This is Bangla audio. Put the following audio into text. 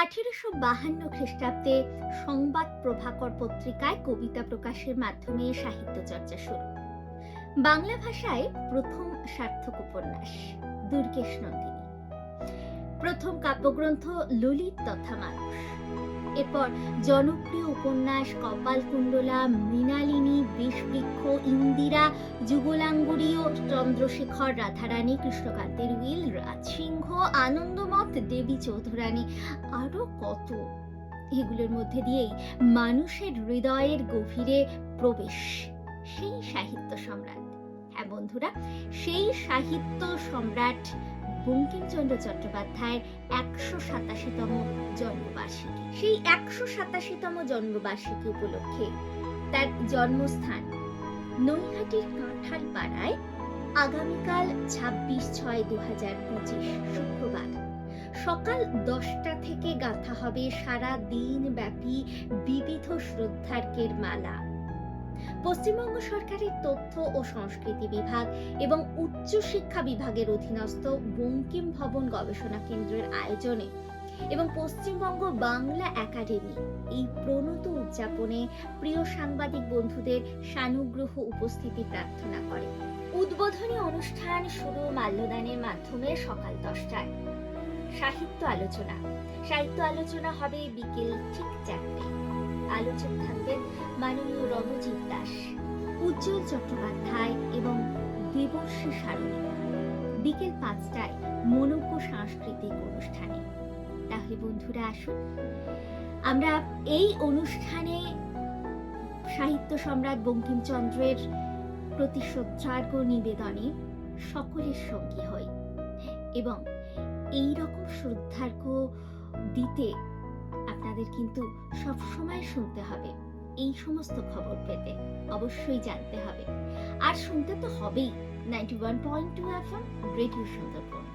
1852 খ্রিস্টাব্দে সংবাদ প্রভাকর পত্রিকায় কবিতা প্রকাশের মাধ্যমে সাহিত্য চর্চা শুরু। বাংলা ভাষায় প্রথম সার্থক উপন্যাস দুর্গেশ নন্দিনী, প্রথম কাব্যগ্রন্থ ললিত তথা মানুষ। এরপর জনপ্রিয় উপন্যাস কপালকুণ্ডলা, মৃণালিনী, বিষবৃক্ষ, ইন্দিরা, যুগলাঙ্গুরী ও চন্দ্রশেখর, রাধারানী, কৃষ্ণকান্তের উইল, রাজসিংহ, আনন্দমঠ, দেবী চৌধুরানী, আরো কত। এগুলোর মধ্যে দিয়েই মানুষের হৃদয়ের গভীরে প্রবেশ সেই সাহিত্য সম্রাট। হ্যাঁ বন্ধুরা, সেই সাহিত্য সম্রাট বঙ্কিমচন্দ্র চট্টোপাধ্যায়ের ১৮৭তম জন্মবার্ষিকী। সেই ১৮৭তম জন্মবার্ষিকী উপলক্ষে তার জন্মস্থান নৈহাটির কাঁঠালপাড়ায় আগামীকাল ২৬/৬/২০২৫ শুক্রবার সকাল ১০টা থেকে গাঁথা হবে সারা দিন ব্যাপী বিবিধ শ্রদ্ধার্ঘ্যের মালা। পশ্চিমবঙ্গ সরকারের তথ্য ও সংস্কৃতি বিভাগ এবং উচ্চশিক্ষা বিভাগের অধীনস্থ বঙ্কিম ভবন গবেষণা কেন্দ্রের আয়োজনে এবং পশ্চিমবঙ্গ বাংলা একাডেমি এই প্রণত উদযাপনে প্রিয় সাংবাদিক বন্ধুদের সানুগ্রহ উপস্থিতি প্রার্থনা করে। উদ্বোধনী অনুষ্ঠান শুরু মাল্যদানের মাধ্যমে সকাল 10টায়। সাহিত্য আলোচনা হবে বিকেল ঠিক 4টে। আলোচক থাকবেন মাননীয় রণজিৎ দাস, উজ্জ্বল চট্টোপাধ্যায় এবং দেবর্ষী সারণী। বিকেল 5টায় মনোজ্ঞ সাংস্কৃতিক অনুষ্ঠানে। তাহলে বন্ধুরা আসুন, আমরা এই অনুষ্ঠানে সাহিত্য সম্রাট বঙ্কিমচন্দ্রের প্রতি শ্রদ্ধার্ঘ্য নিবেদনে সকলের সঙ্গী হই এবং এই রকম শ্রদ্ধার্ঘ্য দিতে আপনাদের কিন্তু সব সময় শুনতে হবে। এই সমস্ত খবর পেতে অবশ্যই জানতে হবে, আর শুনতে তো হবেই 91.2 FM রেডিও সুন্দরবন।